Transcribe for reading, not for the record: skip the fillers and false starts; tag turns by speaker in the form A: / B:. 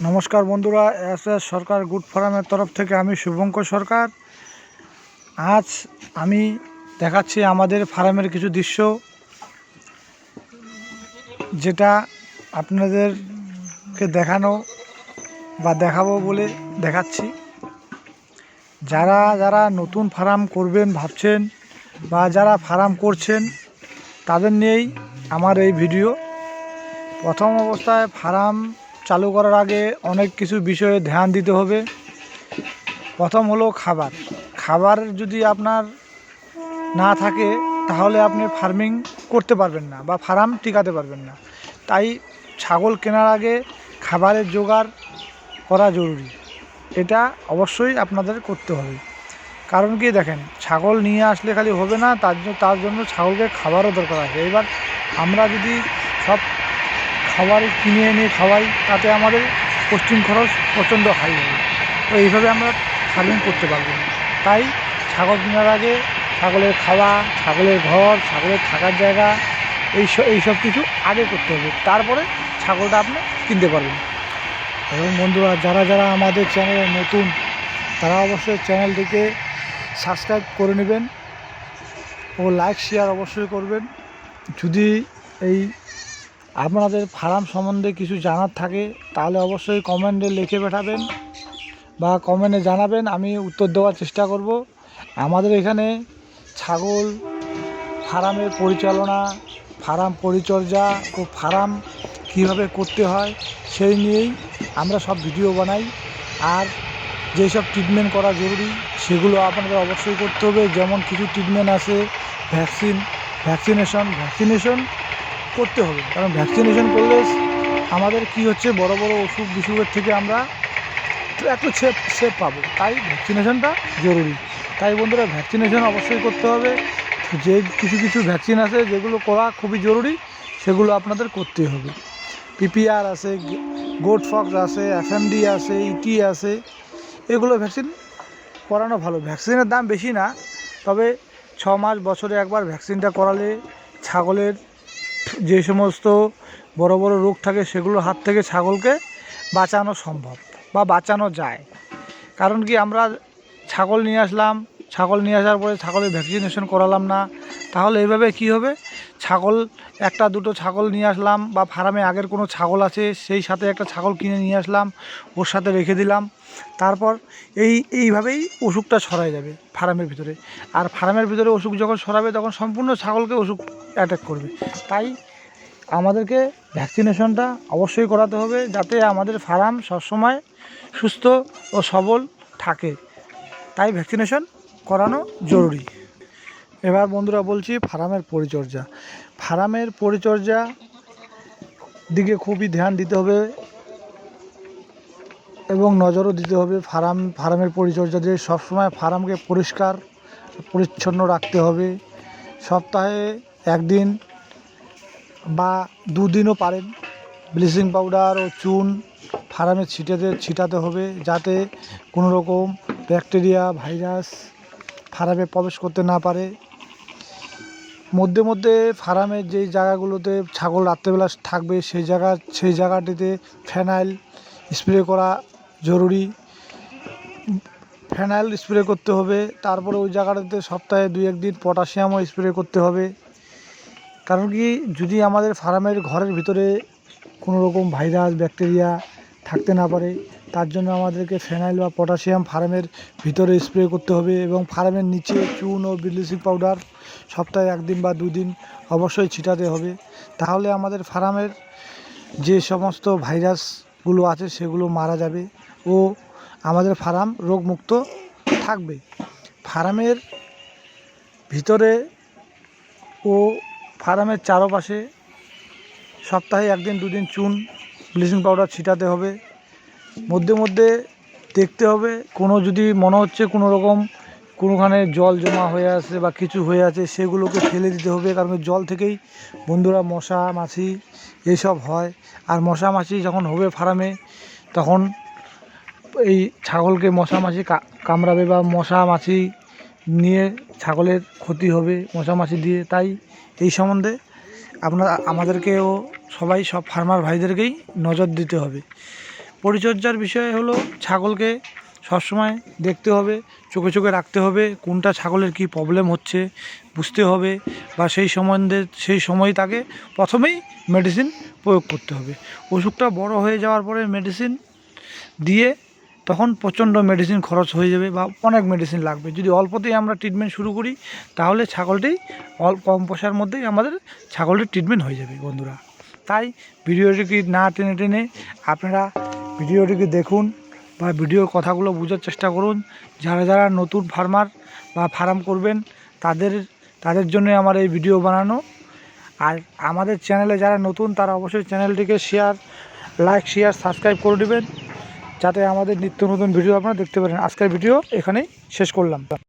A: নমস্কার বন্ধুরা, এস সরকার গুড ফার্মের তরফ থেকে আমি শুভঙ্কর সরকার। আজ আমি দেখাচ্ছি আমাদের ফার্মের কিছু দৃশ্য, যেটা আপনাদেরকে দেখানো বা দেখাবো বলে দেখাচ্ছি। যারা যারা নতুন ফার্ম করবেন ভাবছেন বা যারা ফার্ম করছেন তাদের নিয়েই আমার এই ভিডিও। প্রথম অবস্থায় ফার্ম চালু করার আগে অনেক কিছু বিষয়ে ধ্যান দিতে হবে। প্রথম হলো খাবার যদি আপনার না থাকে তাহলে আপনি ফার্মিং করতে পারবেন না বা ফার্ম টিকাতে পারবেন না। তাই ছাগল কেনার আগে খাবারের জোগাড় করা জরুরি, এটা অবশ্যই আপনাদের করতে হবে। কারণ কি দেখেন, ছাগল নিয়ে আসলে খালি হবে না, তার জন্য ছাগলকে খাবারও দরকার আছে। এবার আমরা যদি সব খাবার কিনে এনে খাওয়াই তাতে আমাদের কস্টিং খরচ প্রচণ্ড হাই হবে। তো এইভাবে আমরা ফার্মিং করতে পারবো না। তাই ছাগল কেনার আগে ছাগলের খাওয়া, ছাগলের ঘর, ছাগলের থাকার জায়গা, এইসব কিছু আগে করতে হবে, তারপরে ছাগলটা আপনি কিনতে পারবেন। এবং বন্ধুরা, যারা যারা আমাদের চ্যানেলে নতুন তারা অবশ্যই চ্যানেলটিকে সাবস্ক্রাইব করে নেবেন ও লাইক শেয়ার অবশ্যই করবেন। যদি এই আপনাদের ফার্ম সম্বন্ধে কিছু জানার থাকে তাহলে অবশ্যই কমেন্টে লিখে পাঠাবেন বা কমেন্টে জানাবেন, আমি উত্তর দেওয়ার চেষ্টা করব। আমাদের এখানে ছাগল ফার্মের পরিচালনা, ফার্ম পরিচর্যা ও ফার্ম কীভাবে করতে হয় সেই নিয়েই আমরা সব ভিডিও বানাই। আর যেসব ট্রিটমেন্ট করা জরুরি সেগুলো আপনাদের অবশ্যই করতে হবে। যেমন কিছু ট্রিটমেন্ট আছে, ভ্যাকসিনেশন করতে হবে। কারণ ভ্যাকসিনেশন করলে আমাদের কি হচ্ছে, বড় বড় অসুখ বিসুখের থেকে আমরা একটু সেফ পাবো। তাই ভ্যাকসিনেশনটা জরুরি। তাই বন্ধুরা, ভ্যাকসিনেশন অবশ্যই করতে হবে। যে কিছু ভ্যাকসিন আছে যেগুলো করা খুবই জরুরি, সেগুলো আপনাদের করতে হবে। পিপিআর আছে, গোট ফক্স আছে, এফএমডি আছে, ইটি আছে, এগুলো ভ্যাকসিন করানো ভালো। ভ্যাকসিনের দাম বেশি না, তবে 6 মাস বছরে একবার ভ্যাকসিনটা করালে ছাগলের যে সমস্ত বড় বড় রোগ থাকে সেগুলোর হাত থেকে ছাগলকে বাঁচানো সম্ভব বা বাঁচানো যায়। কারণ কি, আমরা ছাগল নিয়ে আসার পরে ছাগলের ভ্যাকসিনেশন করালাম না, তাহলে এইভাবে কি হবে, ছাগল একটা দুটো ছাগল নিয়ে আসলাম বা ফার্মে আগের কোনো ছাগল আছে সেই সাথে একটা ছাগল কিনে নিয়ে আসলাম, ওর সাথে রেখে দিলাম, তারপর এইভাবেই অসুখটা ছড়ায় যাবে ফার্মের ভিতরে। আর ফার্মের ভিতরে অসুখ যখন ছড়াবে তখন সম্পূর্ণ ছাগলকে অসুখ অ্যাটাক করবে। তাই আমাদেরকে ভ্যাকসিনেশনটা অবশ্যই করাতে হবে, যাতে আমাদের ফার্ম সবসময় সুস্থ ও সবল থাকে। তাই ভ্যাকসিনেশন করানো জরুরি। এবার বন্ধুরা বলছি ফার্মের পরিচর্যা দিকে খুবই ধ্যান দিতে হবে এবং নজরও দিতে হবে। ফার্মের পরিচর্যা দিয়ে সবসময় ফার্মকে পরিষ্কার পরিচ্ছন্ন রাখতে হবে। সপ্তাহে 1 দিন বা 2 দিনও পারেন ব্লিচিং পাউডার ও চুন ফার্মে ছিটাতে হবে, যাতে কোনো রকম ব্যাকটেরিয়া ভাইরাস ফার্মে প্রবেশ করতে না পারে। মধ্যে ফার্মের যেই জায়গাগুলোতে ছাগল রাত্রেবেলা থাকবে সেই জায়গাটিতে ফেনাইল স্প্রে করা জরুরি। ফেনাইল স্প্রে করতে হবে। তারপরে ওই জায়গাটাতে সপ্তাহে 2-1 দিন পটাশিয়ামও স্প্রে করতে হবে। কারণ কি, যদি আমাদের ফার্মের ঘরের ভিতরে কোনো রকম ভাইরাস ব্যাকটেরিয়া থাকতে না পারে, তার জন্য আমাদেরকে ফেনাইল বা পটাশিয়াম ফার্মের ভিতরে স্প্রে করতে হবে। এবং ফার্মের নিচে চুন ও ব্লিচিং পাউডার সপ্তাহে 1 দিন বা 2 দিন অবশ্যই ছিটাতে হবে। তাহলে আমাদের ফার্মের যে সমস্ত ভাইরাসগুলো আছে সেগুলো মারা যাবে ও আমাদের ফার্ম রোগমুক্ত থাকবে। ফার্মের ভিতরে ও ফার্মের চারপাশে সপ্তাহে 1 দিন 2 দিন চুন ব্লিচিং পাউডার ছিটাতে হবে। মধ্যে দেখতে হবে, যদি মনে হচ্ছে কোনোখানে জল জমা হয়ে আছে বা কিছু হয়ে আছে, সেগুলোকে ফেলে দিতে হবে। কারণ জল থেকেই বন্ধুরা মশা মাছি এইসব হয়। আর মশা মাছি যখন হবে ফার্মে, তখন এই ছাগলকে মশা মাছি কামড়াবে বা মশা মাছি নিয়ে ছাগলের ক্ষতি হবে মশা মাছি দিয়ে। তাই এই সম্বন্ধে আমাদেরকেও সব ফার্মার ভাইদেরকেই নজর দিতে হবে। পরিচর্যার বিষয় হলো ছাগলকে সবসময় দেখতে হবে, চোখে চোখে রাখতে হবে, কোনটা ছাগলের কী প্রবলেম হচ্ছে বুঝতে হবে, বা সেই সময় তাকে প্রথমেই মেডিসিন প্রয়োগ করতে হবে। অসুখটা বড় হয়ে যাওয়ার পরে মেডিসিন দিয়ে তখন প্রচণ্ড মেডিসিন খরচ হয়ে যাবে বা অনেক মেডিসিন লাগবে। যদি অল্পতেই আমরা ট্রিটমেন্ট শুরু করি তাহলে ছাগলটি কম পয়সার মধ্যেই আমাদের ছাগলটির ট্রিটমেন্ট হয়ে যাবে বন্ধুরা। তাই ভিডিওটিকে না টেনে টেনে আপনারা ভিডিওটিকে দেখুন বা ভিডিওর কথাগুলো বোঝার চেষ্টা করুন। যারা যারা নতুন ফার্মার বা ফার্ম করবেন তাদের জন্য আমার এই ভিডিও বানানো। আর আমাদের চ্যানেলে যারা নতুন তারা অবশ্যই চ্যানেলটিকে লাইক শেয়ার সাবস্ক্রাইব করে দেবেন, যাতে আমাদের নিত্য নতুন ভিডিও আপনারা দেখতে পারেন। আজকের ভিডিও এখানেই শেষ করলাম।